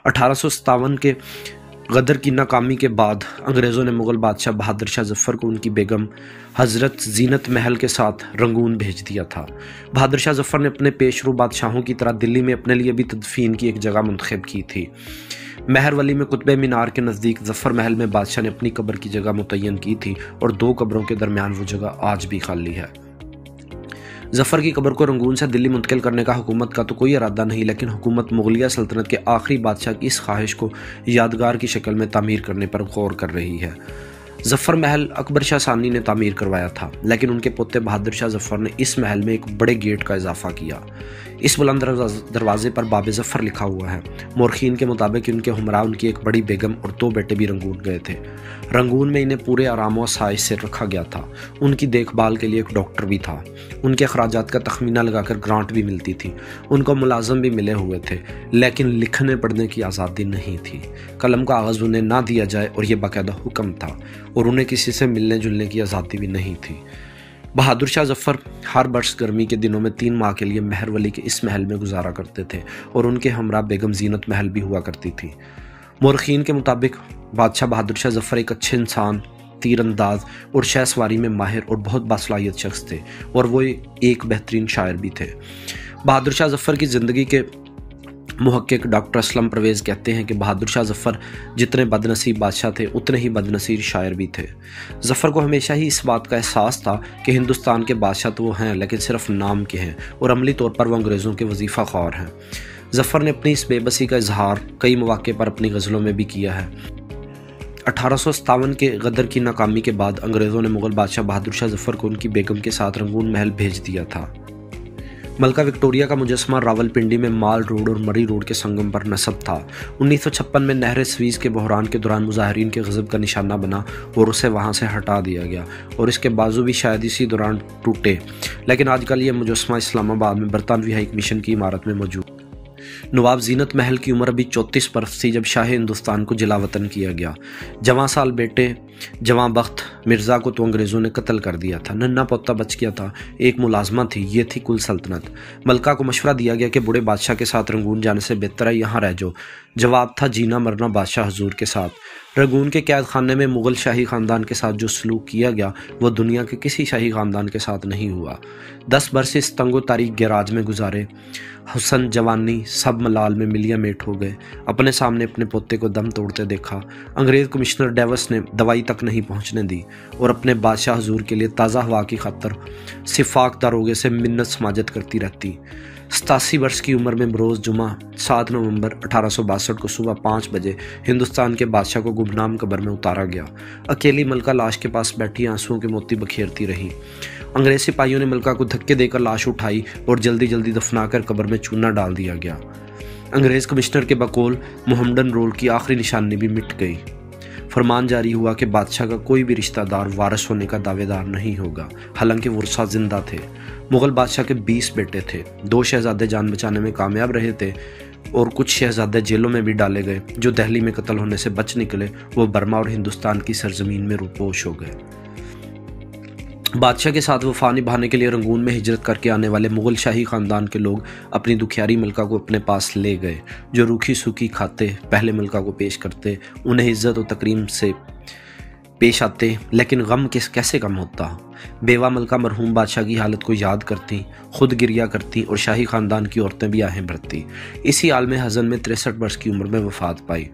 1857 के गदर की नाकामी के बाद अंग्रेज़ों ने मुग़ल बादशाह बहादुर शाह ज़फ़र को उनकी बेगम हज़रत ज़ीनत महल के साथ रंगून भेज दिया था। बहादुर शाह ज़फ़र ने अपने पेशरू बादशाहों की तरह दिल्ली में अपने लिए भी तदफ़ीन की एक जगह मुंतखब की थी। मेहरवली में कुतुब मीनार के नज़दीक ज़फ़र महल में बादशाह ने अपनी कब्र की जगह मुतय्यन की थी और 2 कब्रों के दरमियान वो जगह आज भी खाली है। ज़फ़र की कब्र को रंगून से दिल्ली मुंतकिल करने का हुकूमत का तो कोई इरादा नहीं, लेकिन हुकूमत मुग़लिया सल्तनत के आखिरी बादशाह की इस ख्वाहिश को यादगार की शक्ल में तामीर करने पर गौर कर रही है। ज़फ़र महल अकबर शाह सानी ने तामीर करवाया था, लेकिन उनके पोते बहादुर शाह ज़फ़र ने इस महल में एक बड़े गेट का इजाफा किया। इस बुलंद दरवाजे पर बाब ज़फ़र लिखा हुआ है। मोरखीन के मुताबिक उनके हमरा उनकी एक बड़ी बेगम और 2 बेटे भी रंगून गए थे। रंगून में इन्हें पूरे आराम और आसाइश से रखा गया था। उनकी देखभाल के लिए एक डॉक्टर भी था। उनके अखराजात का तखमीना लगाकर ग्रांट भी मिलती थी। उनको मुलाजम भी मिले हुए थे, लेकिन लिखने पढ़ने की आज़ादी नहीं थी। कलम का आगाज़ उन्हें ना दिया जाए और यह बाकायदा हुक्म था, और उन्हें किसी से मिलने जुलने की आज़ादी भी नहीं थी। बहादुर शाह ज़फ़र हर बरस गर्मी के दिनों में 3 माह के लिए मेहरवली के इस महल में गुजारा करते थे, और उनके हमरा बेगम ज़ीनत महल भी हुआ करती थी। मोरखीन के मुताबिक बादशाह बहादुर शाह ज़फ़र एक अच्छे इंसान, तीरंदाज और शहसवारी में माहिर और बहुत बासलाहियत शख्स थे, और वो एक बेहतरीन शायर भी थे। बहादुर शाह ज़फ़र की ज़िंदगी के मुहक्किक डॉक्टर असलम परवेज़ कहते हैं कि बहादुर शाह ज़फ़र जितने बदनसीब बादशाह थे, उतने ही बदनसीब शायर भी थे। ज़फ़र को हमेशा ही इस बात का एहसास था कि हिंदुस्तान के बादशाह तो वो हैं, लेकिन सिर्फ नाम के हैं, और अमली तौर पर वो अंग्रेज़ों के वजीफ़ा ख्वार हैं। ज़फ़र ने अपनी इस बेबसी का इजहार कई मौक़े पर अपनी गज़लों में भी किया है। 1857 के गदर की नाकामी के बाद अंग्रेज़ों ने मुग़ल बादशाह बहादुर शाह ज़फ़र को उनकी बेगम के साथ रंगून महल भेज दिया था। मलका विक्टोरिया का मुजस्मा रावलपिंडी में माल रोड और मरी रोड के संगम पर नस्ब था। 1956 में नहर स्वीज़ के बहरान के दौरान मुजाहिरीन के गज़ब का निशाना बना और उसे वहां से हटा दिया गया, और इसके बाजू भी शायद इसी दौरान टूटे, लेकिन आजकल यह मुजस्मा इस्लामाबाद में बरतानवी हाई कमीशन की इमारत में मौजूद। नवाब ज़ीनत महल की उम्र अभी 34 बरस थी जब शाह हिंदुस्तान को जलावतन किया गया। जवां साल बेटे जवां बख्त मिर्ज़ा को तो अंग्रेज़ों ने कत्ल कर दिया था। नन्ना पोता बच गया था। एक मुलाजमा थी, ये थी कुल सल्तनत। मलका को मशवरा दिया गया कि बूढ़े बादशाह के साथ रंगून जाने से बेहतर है यहाँ रह जाओ। जवाब था जीना मरना बादशाह हजूर के साथ। रंगून के कैद खाने में मुग़ल शाही ख़ानदान के साथ जो सलूक किया गया वह दुनिया के किसी शाही ख़ानदान के साथ नहीं हुआ। 10 बरस इस तंगो तारीख गैराज में गुजारे। हुसन जवानी सब मलाल में मिलिया मेट हो गए। अपने सामने अपने पोते को दम तोड़ते देखा। अंग्रेज़ कमिश्नर डेविस ने दवाई तक नहीं पहुंचने दी, और अपने बादशाह हजूर के लिए ताज़ा हवा की खातर सिफाक दारोगे से मिन्नत समाजत करती रहती। 87 वर्ष की उम्र में बरोज़ जुमा 7 नवंबर 1862 को सुबह 5 बजे हिंदुस्तान के बादशाह को गुमनाम कब्र में उतारा गया। अकेली मलका लाश के पास बैठी आंसुओं के मोती बखेरती रही। अंग्रेज सिपाहियों ने मलका को धक्के देकर लाश उठाई और जल्दी जल्दी दफनाकर कब्र में चूना डाल दिया गया। अंग्रेज कमिश्नर के बकौल मोहम्मदन रोल की आखिरी निशानी भी मिट गई। फरमान जारी हुआ कि बादशाह का कोई भी रिश्तेदार वारिस होने का दावेदार नहीं होगा, हालांकि वर्सा जिंदा थे। मुगल बादशाह के 20 बेटे थे। 2 शहजादे जान बचाने में कामयाब रहे थे और कुछ शहजादे जेलों में भी डाले गए। जो दिल्ली में कत्ल होने से बच निकले वो बर्मा और हिंदुस्तान की सरजमीन में रूपोश हो गए। बादशाह के साथ वफा निभाने के लिए रंगून में हिजरत करके आने वाले मुगल शाही खानदान के लोग अपनी दुखियारी मलका को अपने पास ले गए। जो रूखी सूखी खाते पहले मलका को पेश करते, उन्हें इज्जत और तकरीम से पेश आते, लेकिन गम कैसे कम होता। बेवा मलका मरहूम बादशाह की हालत को याद करती, खुद गिरिया करती और शाही खानदान की औरतें भी आहें भरती। इसी आलम हज़न में 63 वर्ष की उम्र में वफात पाई।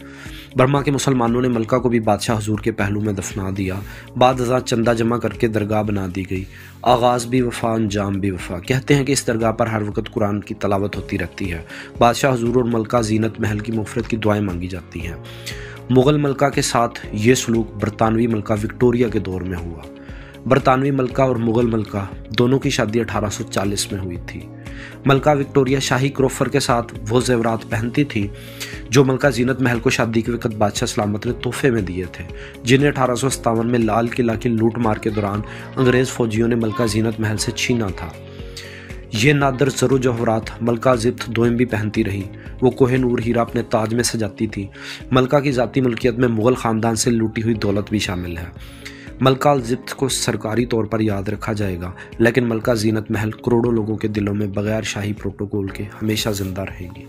बर्मा के मुसलमानों ने मलका को भी बादशाह हुजूर के पहलू में दफना दिया। बाद अज़ां चंदा जमा करके दरगाह बना दी गई। आगाज़ भी वफा, अंजाम भी वफा। कहते हैं कि इस दरगाह पर हर वक्त कुरान की तलावत होती रहती है। बादशाह हुजूर और मलका ज़ीनत महल की मग़फ़िरत की दुआएं मांगी जाती हैं। मुग़ल मलका के साथ ये सलूक बरतानवी मलका विक्टोरिया के दौर में हुआ। बरतानवी मलका और मुग़ल मलका दोनों की शादी 1840 में हुई थी। मलका विक्टोरिया शाही क्रोफर के साथ वो जेवरात पहनती थी जो मलका ज़ीनत महल को शादी के वक्त बादशाह सलामत ने तोहफे में दिए थे, जिन्हें 1857 में लाल किला की लूट मार के दौरान अंग्रेज़ फौजियों ने मलका ज़ीनत महल से छीना था। ये नादर ज़रो जवाहरात मलका ज़िफ्त दोयम भी पहनती रही। वो कोहिनूर हीरा अपने ताज में सजाती थी। मलका की ज़ाती मुल्कियत में मुग़ल ख़ानदान से लूटी हुई दौलत भी शामिल है। मलका ज़िफ्त को सरकारी तौर पर याद रखा जाएगा, लेकिन मलका ज़ीनत महल करोड़ों लोगों के दिलों में बगैर शाही प्रोटोकॉल के हमेशा ज़िंदा रहेगी।